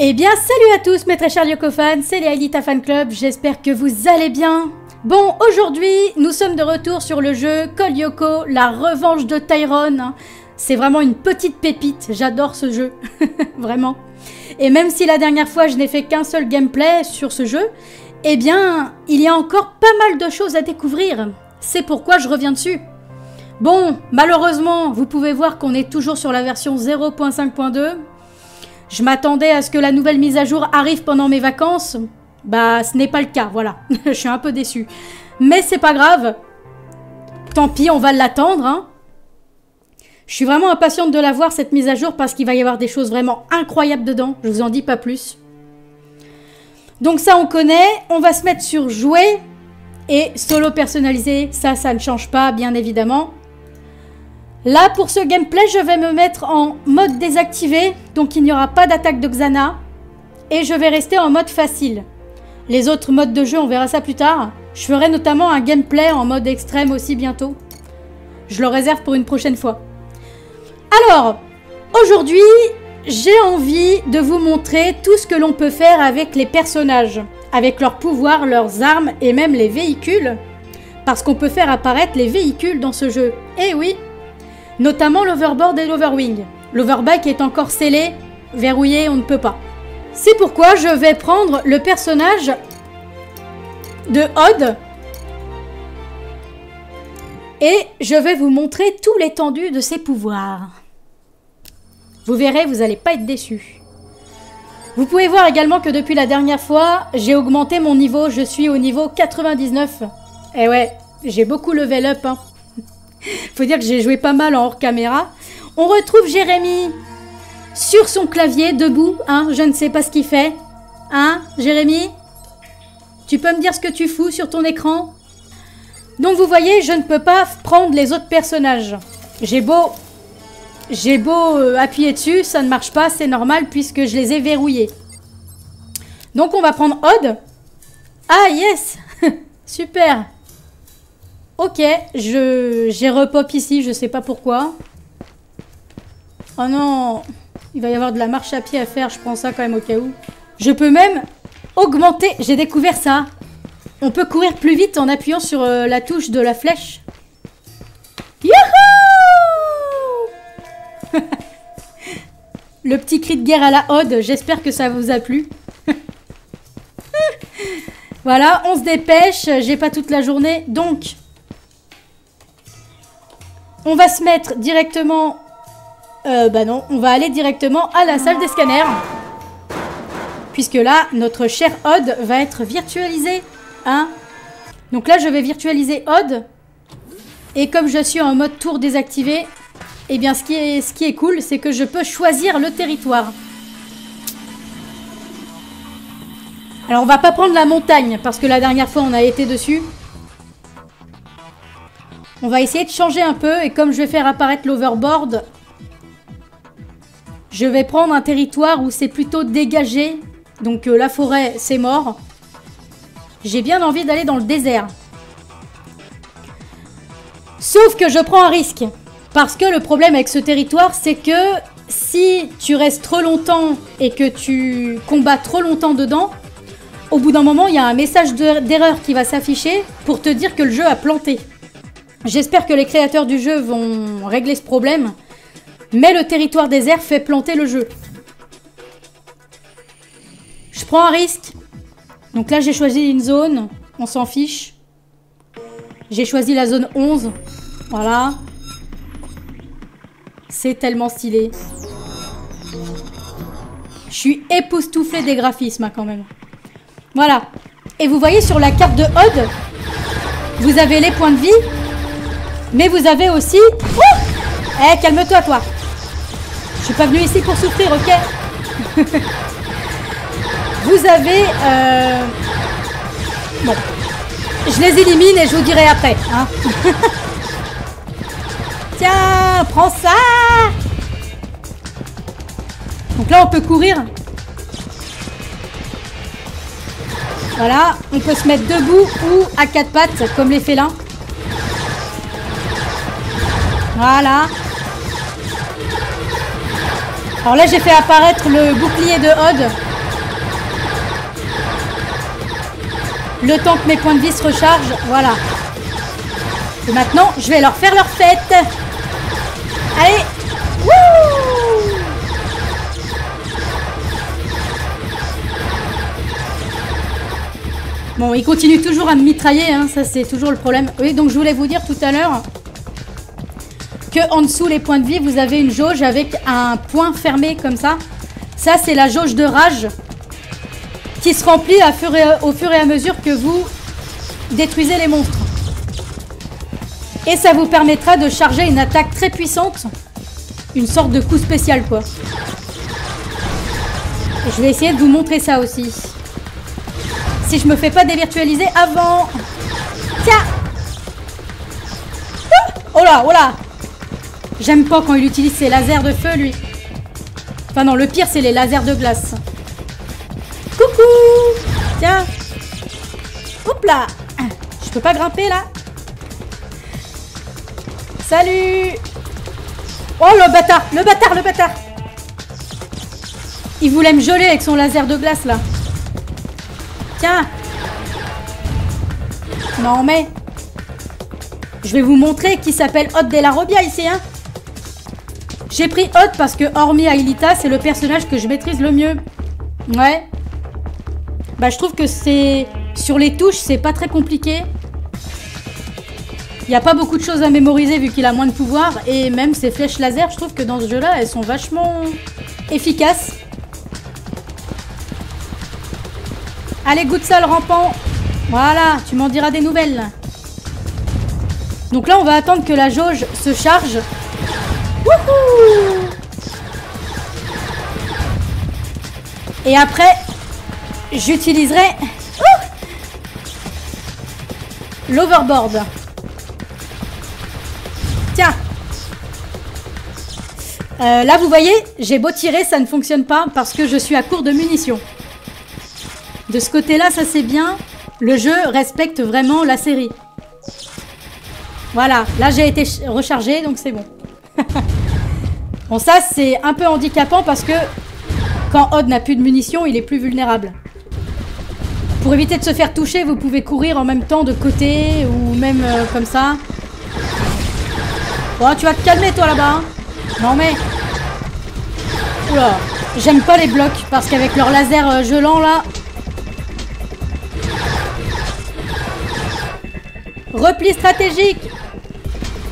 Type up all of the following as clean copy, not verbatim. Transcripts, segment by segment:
Eh bien, salut à tous mes très chers Lyoko-fans, c'est les Aelita Fan Club, j'espère que vous allez bien. Bon, aujourd'hui, nous sommes de retour sur le jeu Code Lyoko, la revanche de Tyrone. C'est vraiment une petite pépite, j'adore ce jeu, vraiment. Et même si la dernière fois je n'ai fait qu'un seul gameplay sur ce jeu, eh bien, il y a encore pas mal de choses à découvrir. C'est pourquoi je reviens dessus. Bon, malheureusement, vous pouvez voir qu'on est toujours sur la version 0.5.2. Je m'attendais à ce que la nouvelle mise à jour arrive pendant mes vacances. Bah, ce n'est pas le cas, voilà. Je suis un peu déçue. Mais c'est pas grave. Tant pis, on va l'attendre, hein. Je suis vraiment impatiente de la voir, cette mise à jour, parce qu'il va y avoir des choses vraiment incroyables dedans. Je vous en dis pas plus. Donc ça, on connaît. On va se mettre sur jouer et solo personnalisé. Ça ne change pas, bien évidemment. Là, pour ce gameplay, je vais me mettre en mode désactivé, donc il n'y aura pas d'attaque de Xana, et je vais rester en mode facile. Les autres modes de jeu, on verra ça plus tard. Je ferai notamment un gameplay en mode extrême aussi bientôt. Je le réserve pour une prochaine fois. Alors, aujourd'hui, j'ai envie de vous montrer tout ce que l'on peut faire avec les personnages, avec leurs pouvoirs, leurs armes et même les véhicules, parce qu'on peut faire apparaître les véhicules dans ce jeu. Eh oui! Notamment l'overboard et l'overwing. L'overbike est encore scellé, verrouillé, on ne peut pas. C'est pourquoi je vais prendre le personnage de Odd et je vais vous montrer tout l'étendue de ses pouvoirs. Vous verrez, vous n'allez pas être déçus. Vous pouvez voir également que depuis la dernière fois, j'ai augmenté mon niveau, je suis au niveau 99. Eh ouais, j'ai beaucoup level up, hein. Faut dire que j'ai joué pas mal en hors caméra. On retrouve Jérémy sur son clavier, debout, hein. Je ne sais pas ce qu'il fait. Hein, Jérémy? Tu peux me dire ce que tu fous sur ton écran? Donc vous voyez, je ne peux pas prendre les autres personnages. J'ai beau appuyer dessus, ça ne marche pas, c'est normal puisque je les ai verrouillés. Donc on va prendre Odd. Ah yes. Super. Ok, j'ai repop ici, je sais pas pourquoi. Oh non, il va y avoir de la marche à pied à faire, je prends ça quand même au cas où. Je peux même augmenter, j'ai découvert ça. On peut courir plus vite en appuyant sur la touche de la flèche. Youhou! Le petit cri de guerre à la Odd, j'espère que ça vous a plu. Voilà, on se dépêche, j'ai pas toute la journée, donc... On va se mettre directement... bah non, on va aller directement à la salle des scanners. Puisque là, notre cher Odd va être virtualisé. Hein? Donc là, je vais virtualiser Odd. Et comme je suis en mode tour désactivé, eh bien, ce qui est cool, c'est que je peux choisir le territoire. Alors, on va pas prendre la montagne, parce que la dernière fois, on a été dessus. On va essayer de changer un peu et comme je vais faire apparaître l'overboard, je vais prendre un territoire où c'est plutôt dégagé. Donc la forêt, c'est mort. J'ai bien envie d'aller dans le désert. Sauf que je prends un risque. Parce que le problème avec ce territoire, c'est que si tu restes trop longtemps et que tu combats trop longtemps dedans, au bout d'un moment, il y a un message d'erreur qui va s'afficher pour te dire que le jeu a planté. J'espère que les créateurs du jeu vont régler ce problème. Mais le territoire désert fait planter le jeu. Je prends un risque. Donc là, j'ai choisi une zone. On s'en fiche. J'ai choisi la zone 11. Voilà. C'est tellement stylé. Je suis époustouflée des graphismes, hein, quand même. Voilà. Et vous voyez sur la carte de Odd, vous avez les points de vie. Mais vous avez aussi... Oh, eh, calme-toi, toi. Je suis pas venue ici pour souffrir, ok? Vous avez... Bon. Je les élimine et je vous dirai après. Hein. Tiens, prends ça. Donc là, on peut courir. Voilà. On peut se mettre debout ou à quatre pattes, comme les félins. Voilà. Alors là, j'ai fait apparaître le bouclier de Odd. Le temps que mes points de vie se rechargent. Voilà. Et maintenant, je vais leur faire leur fête. Allez. Wouh! Bon, il continue toujours à me mitrailler, hein. Ça c'est toujours le problème. Oui, donc je voulais vous dire tout à l'heure que en dessous les points de vie, vous avez une jauge avec un point fermé comme ça. Ça, c'est la jauge de rage qui se remplit au fur et à mesure que vous détruisez les monstres. Et ça vous permettra de charger une attaque très puissante. Une sorte de coup spécial, quoi. Et je vais essayer de vous montrer ça aussi. Si je me fais pas dévirtualiser avant. Tiens. Oh là, oh là. J'aime pas quand il utilise ses lasers de feu, lui. Enfin non, le pire, c'est les lasers de glace. Coucou. Tiens. Hop là. Je peux pas grimper, là. Salut. Oh, le bâtard. Le bâtard, le bâtard. Il voulait me geler avec son laser de glace, là. Tiens. Non, mais... Je vais vous montrer qui s'appelle Hot de la Robia, ici, hein. J'ai pris Hot parce que, hormis Aelita, c'est le personnage que je maîtrise le mieux. Ouais. Bah, je trouve que c'est... Sur les touches, c'est pas très compliqué. Il n'y a pas beaucoup de choses à mémoriser vu qu'il a moins de pouvoir. Et même ses flèches laser, je trouve que dans ce jeu-là, elles sont vachement efficaces. Allez, goûte ça, le rampant. Voilà, tu m'en diras des nouvelles. Donc là, on va attendre que la jauge se charge. Wouhou! Et après, j'utiliserai l'overboard. Tiens. Là, vous voyez, j'ai beau tirer, ça ne fonctionne pas parce que je suis à court de munitions. De ce côté-là, ça c'est bien. Le jeu respecte vraiment la série. Voilà, là j'ai été rechargé, donc c'est bon. Bon, ça c'est un peu handicapant parce que quand Odd n'a plus de munitions, il est plus vulnérable. Pour éviter de se faire toucher, vous pouvez courir en même temps de côté ou même comme ça. Bon, tu vas te calmer toi là-bas. Hein. Non mais... Oula, j'aime pas les blocs parce qu'avec leur laser gelant là... Repli stratégique.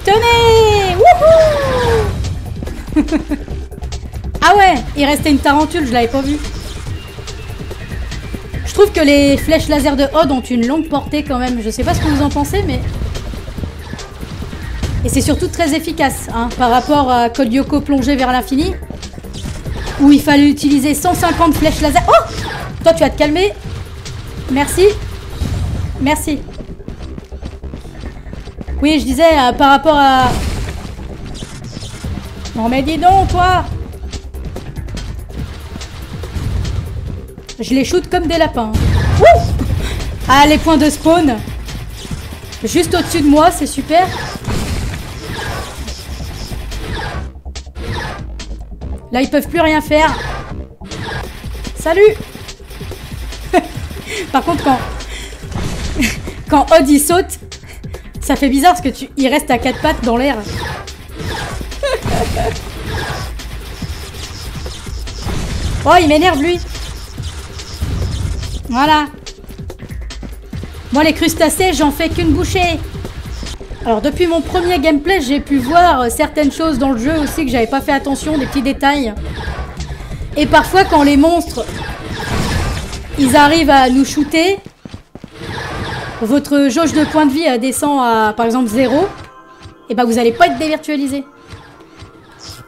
Tenez. Wouhou. Ah ouais, il restait une tarentule, je l'avais pas vu. Je trouve que les flèches laser de Odd ont une longue portée quand même. Je sais pas ce que vous en pensez, mais... Et c'est surtout très efficace, hein, par rapport à Code Lyoko plongé vers l'infini, où il fallait utiliser 150 flèches laser. Oh! Toi, tu vas te calmer. Merci. Merci. Oui, je disais, par rapport à... Non mais dis donc, toi! Je les shoot comme des lapins. Wouh! Ah, les points de spawn. Juste au-dessus de moi, c'est super. Là, ils peuvent plus rien faire. Salut! Par contre, quand Odd il saute, ça fait bizarre parce que il reste à 4 pattes dans l'air. Oh, il m'énerve lui. Voilà. Moi, les crustacés, j'en fais qu'une bouchée. Alors, depuis mon premier gameplay, j'ai pu voir certaines choses dans le jeu aussi que j'avais pas fait attention, des petits détails. Et parfois, quand les monstres, ils arrivent à nous shooter, votre jauge de points de vie descend à, par exemple, 0. Et bah, vous allez pas être dévirtualisé.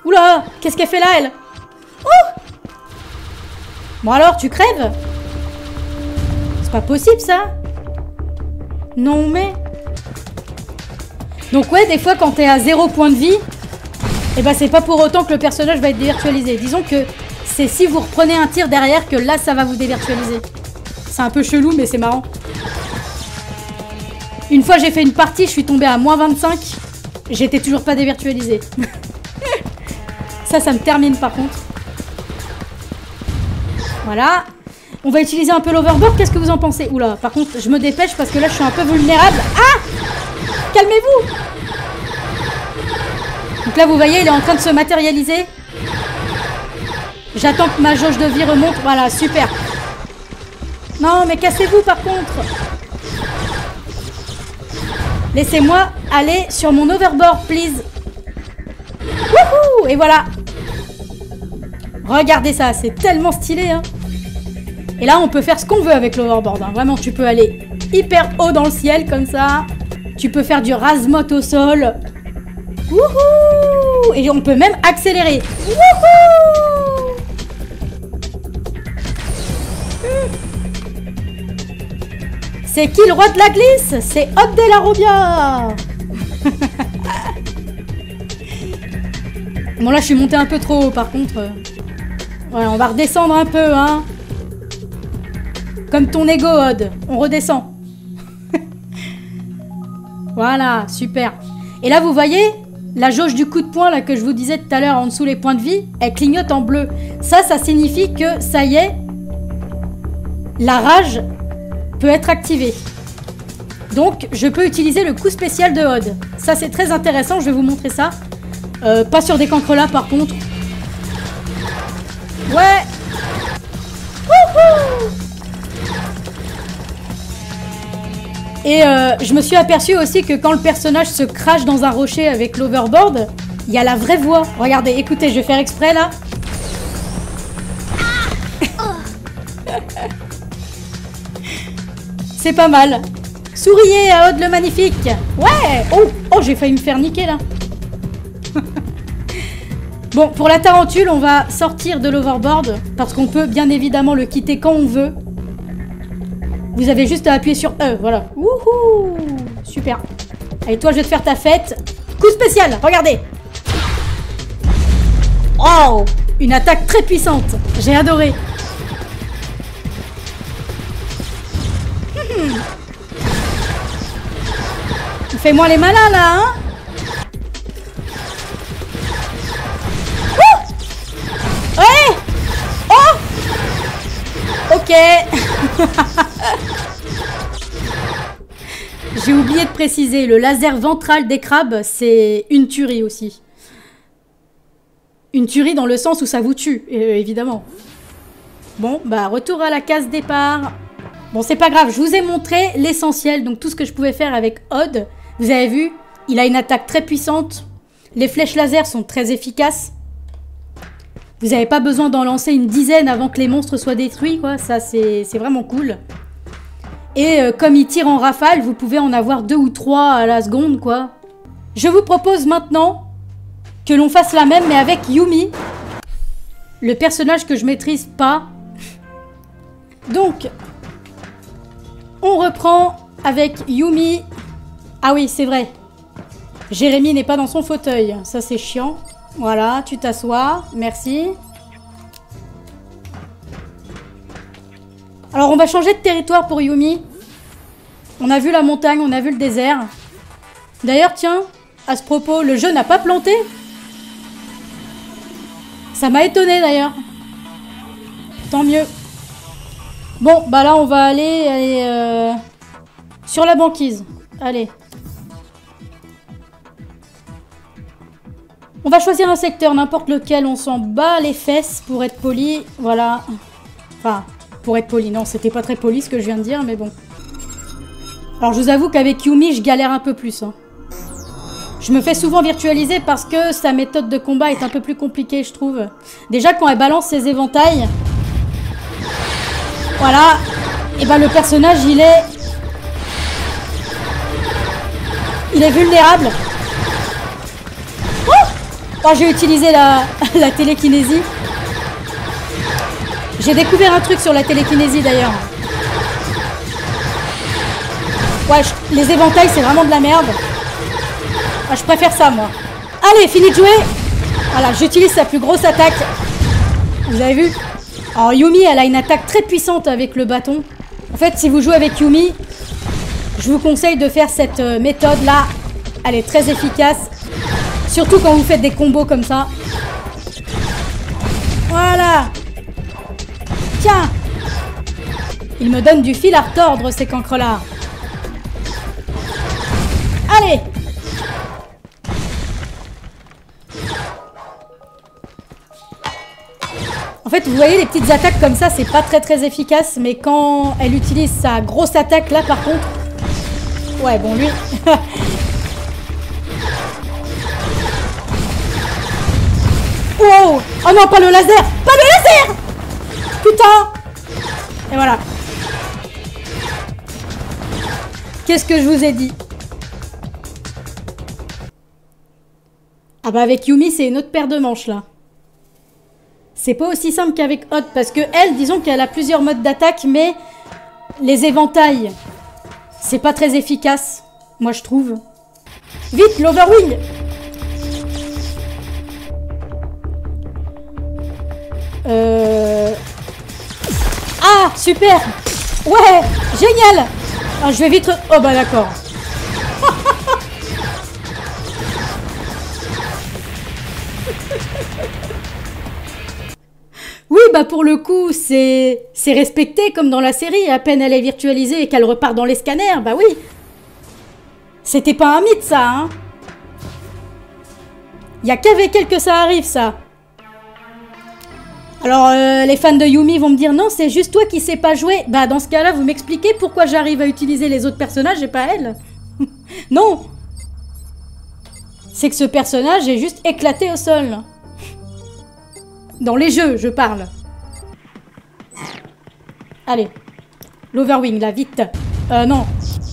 Oula, qu'est-ce qu'elle fait là, elle? Oh! Bon alors, tu crèves? C'est pas possible, ça? Non, mais... Donc ouais, des fois, quand t'es à 0 point de vie, et bah, c'est pas pour autant que le personnage va être dévirtualisé. Disons que c'est si vous reprenez un tir derrière que là, ça va vous dévirtualiser. C'est un peu chelou, mais c'est marrant. Une fois, j'ai fait une partie, je suis tombée à moins 25. J'étais toujours pas dévirtualisée. Ça me termine par contre. Voilà. On va utiliser un peu l'overboard, qu'est-ce que vous en pensez? Oula, par contre, je me dépêche parce que là, je suis un peu vulnérable. Ah! Calmez-vous! Donc là, vous voyez, il est en train de se matérialiser. J'attends que ma jauge de vie remonte. Voilà, super. Non, mais cassez-vous, par contre. Laissez-moi aller sur mon overboard, please. Wouhou! Et voilà. Regardez ça, c'est tellement stylé, hein. Et là, on peut faire ce qu'on veut avec l'overboard. Hein. Vraiment, tu peux aller hyper haut dans le ciel, comme ça. Tu peux faire du rase-motte au sol. Wouhou! Et on peut même accélérer. Wouhou! C'est qui le roi de la glisse? C'est Hot de la Robia. Bon, là, je suis montée un peu trop haut, par contre. Voilà, on va redescendre un peu, hein. Comme ton ego, Odd. On redescend. Voilà, super. Et là, vous voyez, la jauge du coup de poing là, que je vous disais tout à l'heure en dessous les points de vie, elle clignote en bleu. Ça signifie que, ça y est, la rage peut être activée. Donc, je peux utiliser le coup spécial de Odd. Ça, c'est très intéressant. Je vais vous montrer ça. Pas sur des cancres là, par contre. Ouais. Wouhou! Et je me suis aperçue aussi que quand le personnage se crache dans un rocher avec l'overboard, il y a la vraie voix. Regardez, écoutez, je vais faire exprès là. C'est pas mal. Souriez à Odd le magnifique. Ouais. Oh, j'ai failli me faire niquer là. Bon, pour la tarentule, on va sortir de l'overboard parce qu'on peut bien évidemment le quitter quand on veut. Vous avez juste à appuyer sur E, voilà. Wouhou! Super. Allez, toi, je vais te faire ta fête. Coup spécial, regardez. Oh! Une attaque très puissante. J'ai adoré. Fais-moi les malins, là, hein? Ouais! Oh! Ok. J'ai oublié de préciser, le laser ventral des crabes, c'est une tuerie aussi. Une tuerie dans le sens où ça vous tue, évidemment. Bon, bah retour à la case départ. Bon, c'est pas grave, je vous ai montré l'essentiel, donc tout ce que je pouvais faire avec Odd. Vous avez vu, il a une attaque très puissante. Les flèches laser sont très efficaces. Vous n'avez pas besoin d'en lancer une dizaine avant que les monstres soient détruits, quoi. Ça, c'est vraiment cool. Et comme il tire en rafale, vous pouvez en avoir 2 ou 3 à la seconde, quoi. Je vous propose maintenant que l'on fasse la même, mais avec Yumi. Le personnage que je maîtrise pas. Donc, on reprend avec Yumi. Ah oui, c'est vrai. Jérémy n'est pas dans son fauteuil. Ça, c'est chiant. Voilà, tu t'assois. Merci. Alors, on va changer de territoire pour Yumi. On a vu la montagne, on a vu le désert. D'ailleurs, tiens, à ce propos, le jeu n'a pas planté. Ça m'a étonné, d'ailleurs. Tant mieux. Bon, bah là, on va aller sur la banquise. Allez. On va choisir un secteur, n'importe lequel. On s'en bat les fesses, pour être poli. Voilà. Enfin, pour être poli. Non, c'était pas très poli ce que je viens de dire, mais bon. Alors, je vous avoue qu'avec Yumi, je galère un peu plus. Hein. Je me fais souvent virtualiser parce que sa méthode de combat est un peu plus compliquée, je trouve. Déjà, quand elle balance ses éventails... Voilà. Et ben, le personnage, il est vulnérable. Oh, j'ai utilisé la télékinésie. J'ai découvert un truc sur la télékinésie d'ailleurs. Ouais, les éventails c'est vraiment de la merde. Ah, je préfère ça moi. Allez, fini de jouer. Voilà, j'utilise sa plus grosse attaque. Vous avez vu? Alors Yumi, elle a une attaque très puissante avec le bâton. En fait, si vous jouez avec Yumi, je vous conseille de faire cette méthode là. Elle est très efficace. Surtout quand vous faites des combos comme ça. Voilà. Tiens. Ils me donnent du fil à retordre, ces cancres-là. Allez! En fait, vous voyez, les petites attaques comme ça, c'est pas très efficace. Mais quand elle utilise sa grosse attaque, là, par contre... Ouais, bon, lui... Wow! Oh non, pas le laser! Pas le laser! Putain! Et voilà. Qu'est-ce que je vous ai dit? Ah bah avec Yumi, c'est une autre paire de manches, là. C'est pas aussi simple qu'avec Odd, parce que elle, disons qu'elle a plusieurs modes d'attaque, mais les éventails, c'est pas très efficace, moi je trouve. Vite, l'Overwing! Ah, super! Ouais, génial! Ah, je vais vite... Oh bah d'accord. Oui, bah pour le coup, c'est respecté comme dans la série. À peine elle est virtualisée et qu'elle repart dans les scanners, bah oui. C'était pas un mythe, ça, hein. Il y a qu'avec elle que ça arrive, ça. Alors, les fans de Yumi vont me dire, non, c'est juste toi qui sais pas jouer. Bah, dans ce cas-là, vous m'expliquez pourquoi j'arrive à utiliser les autres personnages et pas elle. Non. C'est que ce personnage est juste éclaté au sol. Dans les jeux, je parle. Allez. L'Overwing, là, vite. Non.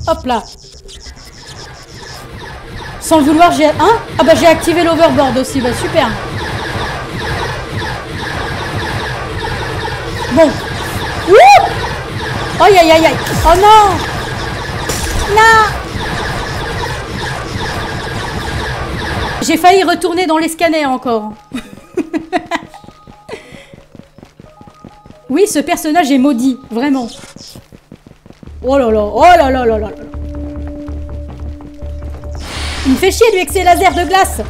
Hop, là. Sans le vouloir, j'ai... Hein? Ah bah, j'ai activé l'Overboard aussi. Bah, super. Bon. Wouh! Aïe, aïe, aïe, aïe. Oh non! Non! J'ai failli retourner dans les scanners encore. Oui, ce personnage est maudit, vraiment. Oh là là, oh là là là là là. Il me fait chier lui avec ses lasers de glace.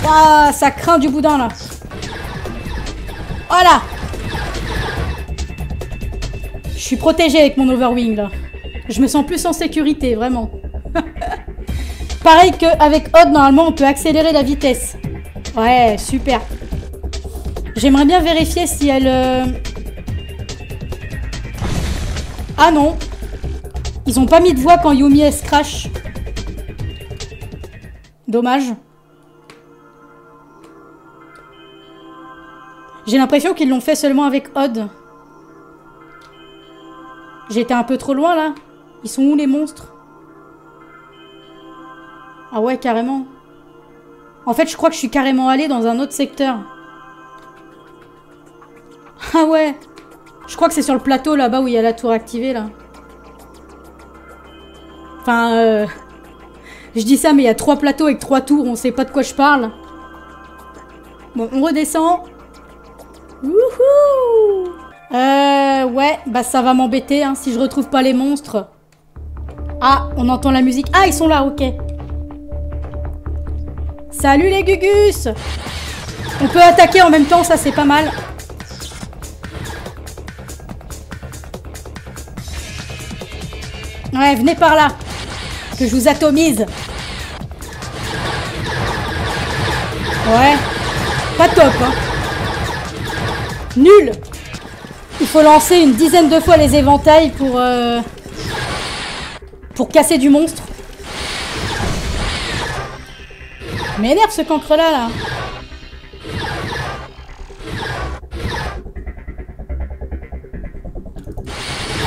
Ah, ça craint du boudin là. Voilà. Je suis protégée avec mon Overwing là. Je me sens plus en sécurité, vraiment. Pareil qu'avec Odd, normalement, on peut accélérer la vitesse. Ouais, super. J'aimerais bien vérifier si elle... Ah non. Ils ont pas mis de voix quand Yumi elle se crash. Dommage. J'ai l'impression qu'ils l'ont fait seulement avec Odd. J'étais un peu trop loin là. Ils sont où les monstres? Ah ouais, carrément. En fait, je crois que je suis carrément allée dans un autre secteur. Ah ouais. Je crois que c'est sur le plateau là-bas où il y a la tour activée là. Enfin, je dis ça mais il y a 3 plateaux avec 3 tours. On sait pas de quoi je parle. Bon, on redescend. Wouhou! Ouais, bah ça va m'embêter hein, si je retrouve pas les monstres. Ah, on entend la musique. Ah, ils sont là, ok. Salut les Gugus! On peut attaquer en même temps, ça c'est pas mal. Ouais, venez par là. Que je vous atomise. Ouais. Pas top, hein. Nul. Il faut lancer une dizaine de fois les éventails pour casser du monstre. M'énerve ce cancre là.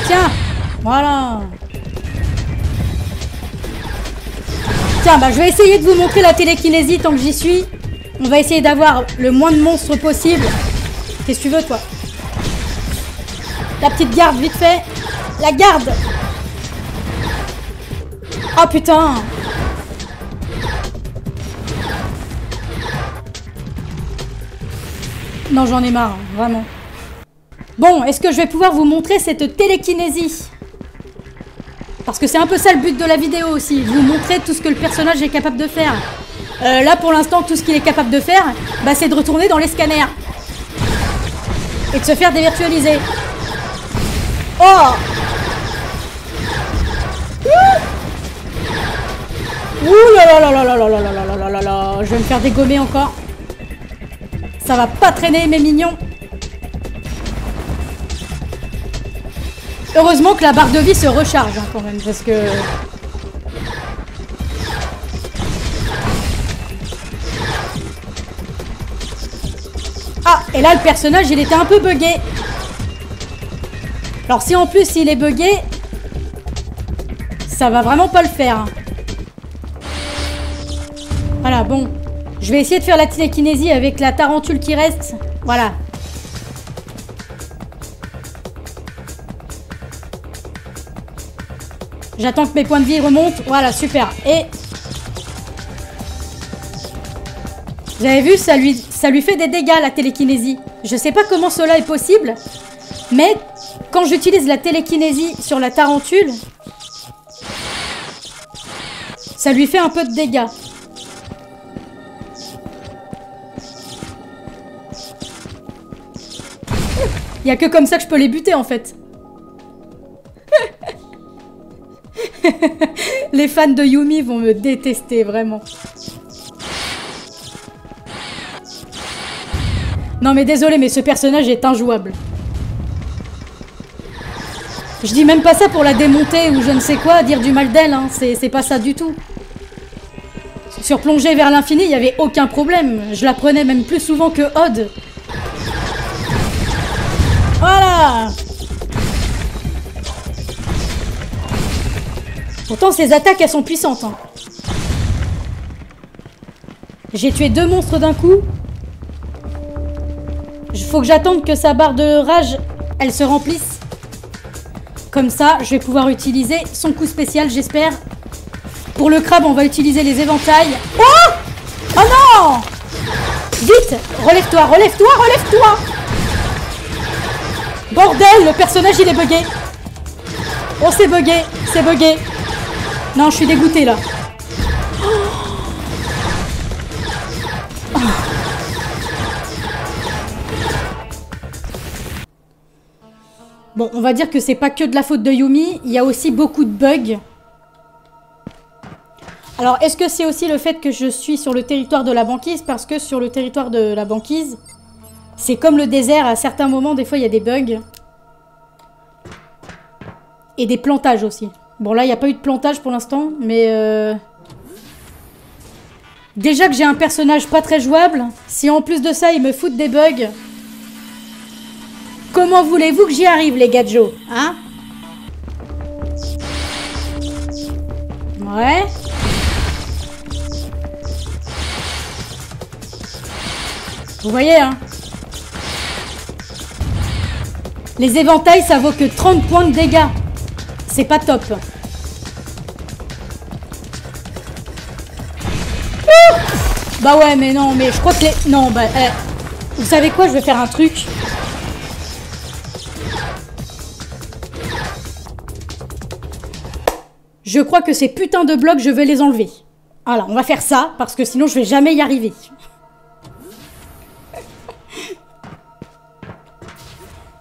Tiens, voilà. Tiens, bah je vais essayer de vous montrer la télékinésie tant que j'y suis. On va essayer d'avoir le moins de monstres possible. Qu'est-ce que tu veux, toi? La petite garde, vite fait. La garde. Oh putain. Non, j'en ai marre, vraiment. Bon, est-ce que je vais pouvoir vous montrer cette télékinésie? Parce que c'est un peu ça le but de la vidéo aussi. Vous montrer tout ce que le personnage est capable de faire. Là, pour l'instant, tout ce qu'il est capable de faire, bah, c'est de retourner dans les scanners. et de se faire dévirtualiser. Oh! Ouh là là là là là là là là là là là là. Je vais me faire dégommer encore. Ça va pas traîner mes mignons. Heureusement que la barre de vie se recharge hein, quand même parce que... Ah, et là le personnage il était un peu buggé. Alors si en plus il est buggé, ça va vraiment pas le faire. Hein. Voilà, bon. Je vais essayer de faire la télékinésie avec la tarentule qui reste. Voilà. J'attends que mes points de vie remontent. Voilà, super. Et... Vous avez vu, ça lui fait des dégâts, la télékinésie. Je sais pas comment cela est possible. Mais quand j'utilise la télékinésie sur la tarentule, ça lui fait un peu de dégâts. Il n'y a que comme ça que je peux les buter en fait. Les fans de Yumi vont me détester vraiment. Non mais désolé mais ce personnage est injouable. Je dis même pas ça pour la démonter ou je ne sais quoi, dire du mal d'elle, hein. C'est pas ça du tout. Sur Plongée vers l'infini, il n'y avait aucun problème. Je la prenais même plus souvent que Odd. Voilà. Pourtant, ces attaques, elles sont puissantes. Hein. J'ai tué 2 monstres d'un coup. Il faut que j'attende que sa barre de rage, elle se remplisse. Comme ça, je vais pouvoir utiliser son coup spécial, j'espère. Pour le crabe, on va utiliser les éventails. Oh! Oh non! Vite! Relève-toi, relève-toi, relève-toi! Bordel, le personnage, il est bugué. Oh, c'est bugué, c'est bugué. Non, je suis dégoûtée, là. Bon, on va dire que c'est pas que de la faute de Yumi, il y a aussi beaucoup de bugs. Alors, est-ce que c'est aussi le fait que je suis sur le territoire de la banquise? Parce que sur le territoire de la banquise, c'est comme le désert, à certains moments, des fois, il y a des bugs. Et des plantages aussi. Bon, là, il n'y a pas eu de plantage pour l'instant, mais... Déjà que j'ai un personnage pas très jouable, si en plus de ça, ils me foutent des bugs... Comment voulez-vous que j'y arrive, les gadgets, hein? Ouais. Vous voyez, hein? Les éventails, ça vaut que 30 points de dégâts. C'est pas top. Ouh! Bah ouais, mais non, mais je crois que les... Non, bah... vous savez quoi? Je vais faire un truc... Je crois que ces putains de blocs, je vais les enlever. Voilà, on va faire ça, parce que sinon je vais jamais y arriver.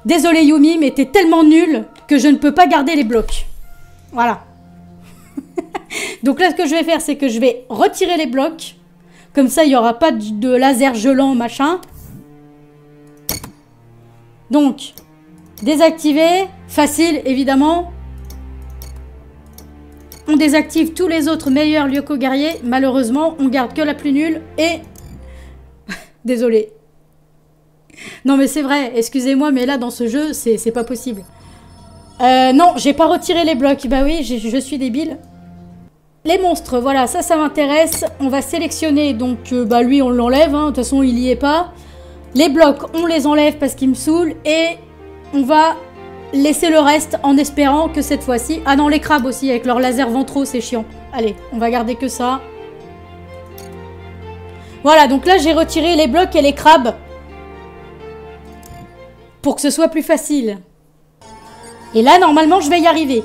Désolé Yumi, mais t'es tellement nul que je ne peux pas garder les blocs. Voilà. Donc là, ce que je vais faire, c'est que je vais retirer les blocs. Comme ça, il n'y aura pas de laser gelant, machin. Donc, désactiver. Facile, évidemment. On désactive tous les autres meilleurs Lyoko guerriers. Malheureusement, on garde que la plus nulle. Et... Désolé. Non, mais c'est vrai. Excusez-moi, mais là, dans ce jeu, c'est pas possible. Non, j'ai pas retiré les blocs. Bah oui, je suis débile. Les monstres, voilà, ça m'intéresse. On va sélectionner, donc, bah lui, on l'enlève. Hein. De toute façon, il y est pas. Les blocs, on les enlève parce qu'ils me saoulent. Et on va... laisser le reste en espérant que cette fois-ci... Ah non, les crabes aussi, avec leurs lasers ventraux, c'est chiant. Allez, on va garder que ça. Voilà, donc là, j'ai retiré les blocs et les crabes. Pour que ce soit plus facile. Et là, normalement, je vais y arriver.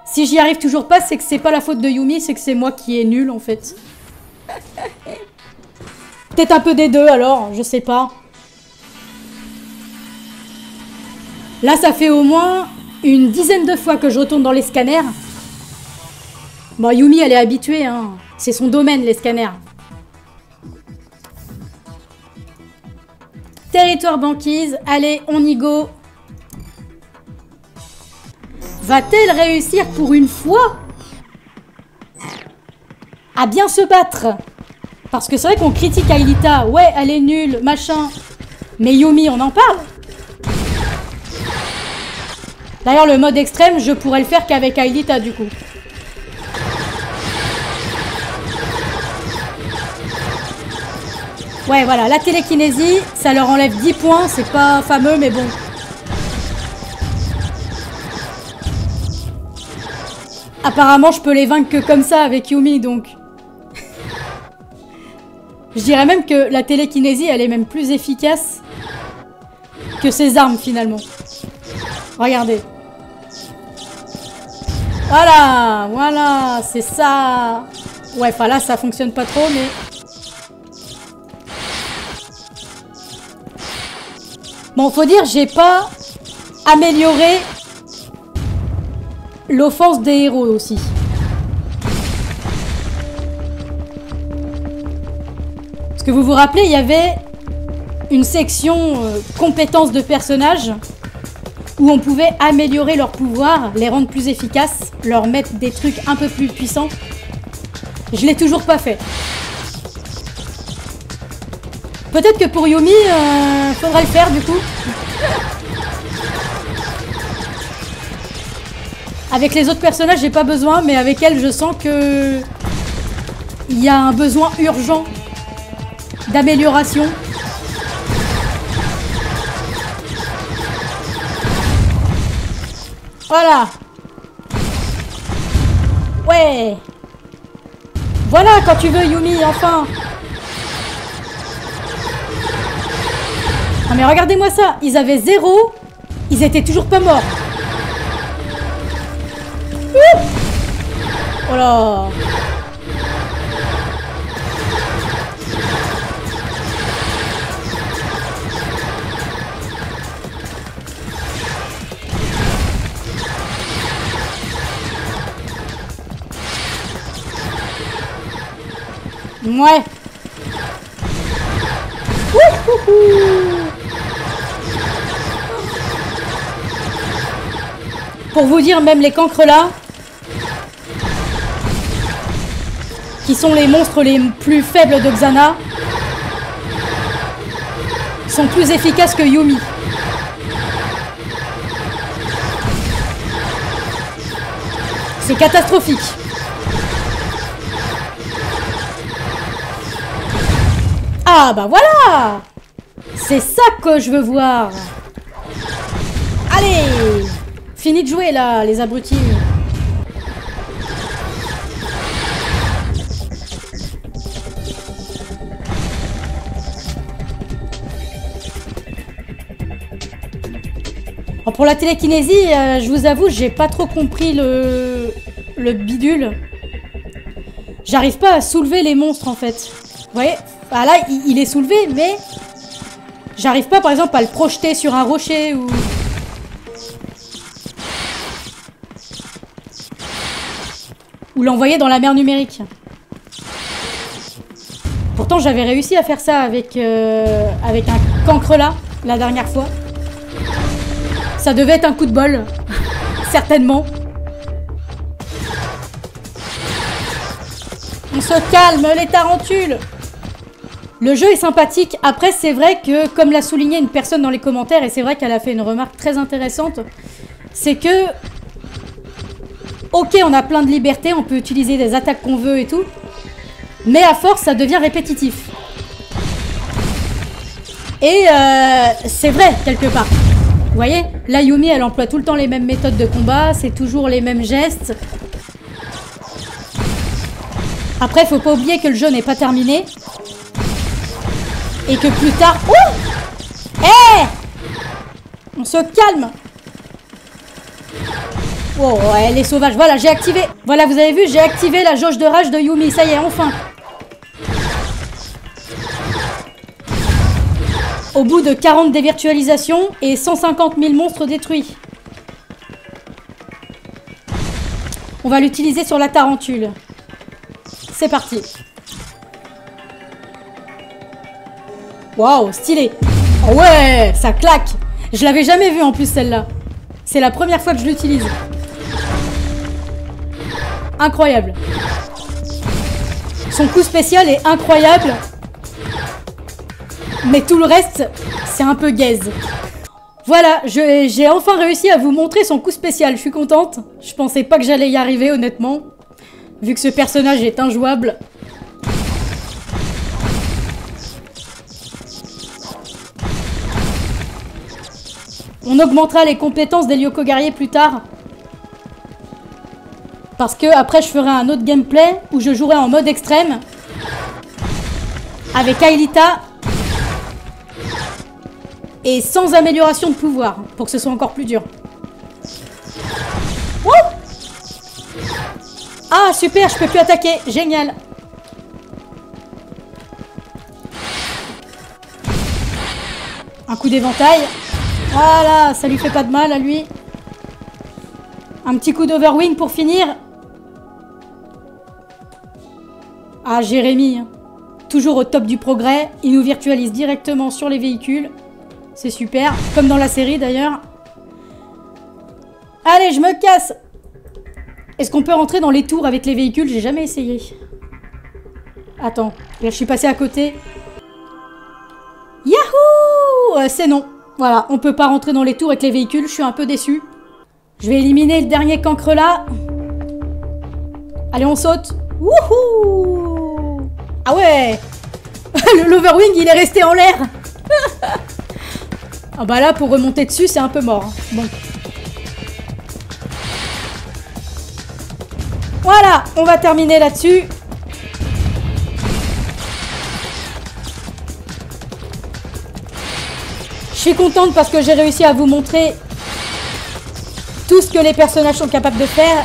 Si j'y arrive toujours pas, c'est que c'est pas la faute de Yumi, c'est que c'est moi qui est nul, en fait. Peut-être un peu des deux, alors, je sais pas. Là, ça fait au moins une dizaine de fois que je retourne dans les scanners. Bon, Yumi, elle est habituée, hein. C'est son domaine, les scanners. Territoire banquise. Allez, on y go. Va-t-elle réussir pour une fois à bien se battre? Parce que c'est vrai qu'on critique Aelita. Ouais, elle est nulle, machin. Mais Yumi, on en parle. D'ailleurs, le mode extrême, je pourrais le faire qu'avec Aelita, du coup. Ouais, voilà, la télékinésie, ça leur enlève 10 points. C'est pas fameux, mais bon. Apparemment, je peux les vaincre que comme ça avec Yumi, donc... Je dirais même que la télékinésie, elle est même plus efficace que ses armes, finalement. Regardez. Voilà, voilà, c'est ça. Ouais, enfin là, ça fonctionne pas trop, mais... Bon, faut dire, j'ai pas amélioré l'offense des héros aussi. Parce que vous vous rappelez, il y avait une section compétences de personnages où on pouvait améliorer leurs pouvoirs, les rendre plus efficaces, leur mettre des trucs un peu plus puissants. Je l'ai toujours pas fait. Peut-être que pour Yumi, faudrait le faire du coup. Avec les autres personnages, j'ai pas besoin, mais avec elle, je sens que il y a un besoin urgent d'amélioration. Voilà. Ouais. Voilà, quand tu veux, Yumi, enfin. Ah mais regardez-moi ça, ils avaient 0, ils étaient toujours pas morts. Oh là. Ouais. Pour vous dire, même les cancres là, qui sont les monstres les plus faibles de Xana, sont plus efficaces que Yumi. C'est catastrophique. Ah bah voilà! C'est ça que je veux voir. Allez! Fini de jouer là, les abrutis. Alors pour la télékinésie, je vous avoue, j'ai pas trop compris le bidule. J'arrive pas à soulever les monstres en fait. Vous voyez? Ah là, il est soulevé, mais j'arrive pas par exemple à le projeter sur un rocher ou... Ou l'envoyer dans la mer numérique. Pourtant, j'avais réussi à faire ça avec un cancre là, la dernière fois. Ça devait être un coup de bol. Certainement. On se calme, les tarentules. Le jeu est sympathique. Après, c'est vrai que, comme l'a souligné une personne dans les commentaires, et c'est vrai qu'elle a fait une remarque très intéressante, c'est que... Ok, on a plein de liberté, on peut utiliser des attaques qu'on veut et tout. Mais à force, ça devient répétitif. Et c'est vrai, quelque part. Vous voyez, la Yumi, elle emploie tout le temps les mêmes méthodes de combat, c'est toujours les mêmes gestes. Après, faut pas oublier que le jeu n'est pas terminé. Et que plus tard... Oh! Hé! On se calme! Oh, elle est sauvage. Voilà, j'ai activé... Voilà, vous avez vu, j'ai activé la jauge de rage de Yumi. Ça y est, enfin. au bout de 40 dévirtualisations et 150 000 monstres détruits. On va l'utiliser sur la tarentule. C'est parti. Waouh, stylé. Oh ouais, ça claque. Je l'avais jamais vue en plus celle-là. C'est la première fois que je l'utilise. Incroyable. Son coup spécial est incroyable. Mais tout le reste, c'est un peu gaze. Voilà, j'ai enfin réussi à vous montrer son coup spécial. Je suis contente. Je pensais pas que j'allais y arriver, honnêtement. Vu que ce personnage est injouable. On augmentera les compétences des Lyoko guerriers plus tard. Parce que après je ferai un autre gameplay où je jouerai en mode extrême. Avec Aelita. Et sans amélioration de pouvoir. Pour que ce soit encore plus dur. Wouh! Ah super, je peux plus attaquer. Génial. Un coup d'éventail. Voilà, ça lui fait pas de mal à lui. Un petit coup d'overwing pour finir. Ah, Jérémy, toujours au top du progrès. Il nous virtualise directement sur les véhicules. C'est super, comme dans la série d'ailleurs. Allez, je me casse. Est-ce qu'on peut rentrer dans les tours avec les véhicules? J'ai jamais essayé. Attends, là je suis passée à côté. Yahoo! C'est non. Voilà, on peut pas rentrer dans les tours avec les véhicules, je suis un peu déçue. Je vais éliminer le dernier cancre là. Allez, on saute. Wouhou! Ah ouais! L'overwing, il est resté en l'air. Ah bah là, pour remonter dessus, c'est un peu mort. Bon. Voilà, on va terminer là-dessus. Je suis contente parce que j'ai réussi à vous montrer tout ce que les personnages sont capables de faire.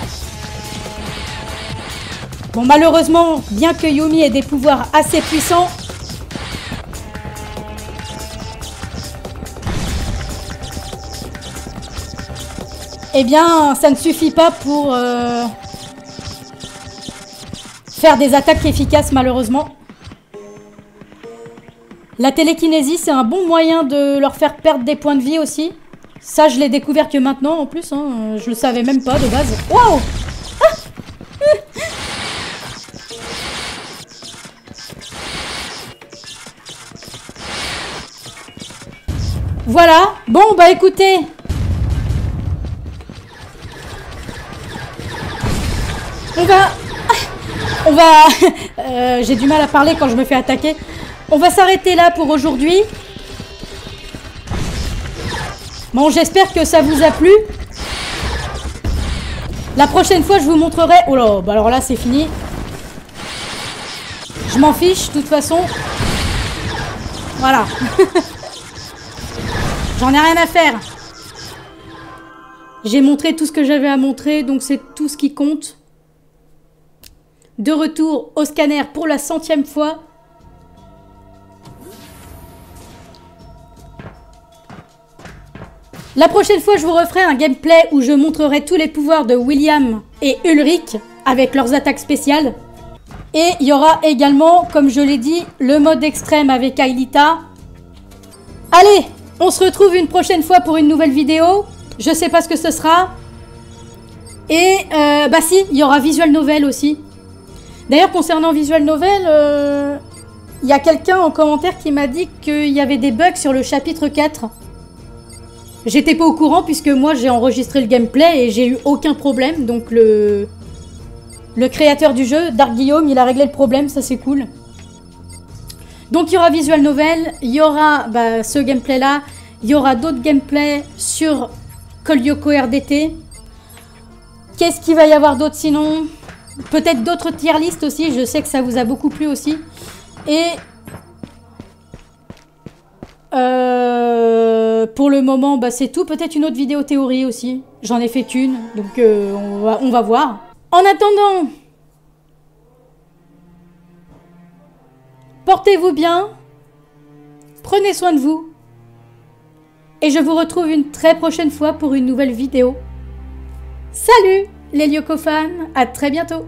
Bon, malheureusement, bien que Yumi ait des pouvoirs assez puissants, eh bien, ça ne suffit pas pour faire des attaques efficaces, malheureusement. La télékinésie, c'est un bon moyen de leur faire perdre des points de vie aussi. Ça, je l'ai découvert que maintenant, en plus. Hein. Je le savais même pas, de base. Wow! Voilà. Bon, bah écoutez. On va... j'ai du mal à parler quand je me fais attaquer. On va s'arrêter là pour aujourd'hui. Bon, j'espère que ça vous a plu. La prochaine fois, je vous montrerai... Oh là, bah alors là, c'est fini. Je m'en fiche, de toute façon. Voilà. J'en ai rien à faire. J'ai montré tout ce que j'avais à montrer, donc c'est tout ce qui compte. De retour au scanner pour la 100e fois. La prochaine fois, je vous referai un gameplay où je montrerai tous les pouvoirs de William et Ulrich avec leurs attaques spéciales. Et il y aura également, comme je l'ai dit, le mode extrême avec Aelita. Allez, on se retrouve une prochaine fois pour une nouvelle vidéo. Je sais pas ce que ce sera. Et, bah si, il y aura Visual Novel aussi. D'ailleurs, concernant Visual Novel, il y a quelqu'un en commentaire qui m'a dit qu'il y avait des bugs sur le chapitre 4. J'étais pas au courant puisque moi j'ai enregistré le gameplay et j'ai eu aucun problème. Donc le créateur du jeu, Dark Guillaume, il a réglé le problème, ça c'est cool. Donc il y aura Visual Novel, il y aura ce gameplay là, il y aura d'autres gameplays sur Call Lyoko RDT. Qu'est-ce qu'il va y avoir d'autre sinon? Peut-être d'autres tier list aussi, je sais que ça vous a beaucoup plu aussi. Et... pour le moment, c'est tout. Peut-être une autre vidéo théorie aussi. J'en ai fait une, donc on va voir. En attendant, portez-vous bien, prenez soin de vous et je vous retrouve une très prochaine fois pour une nouvelle vidéo. Salut les Lyoko fans, à très bientôt.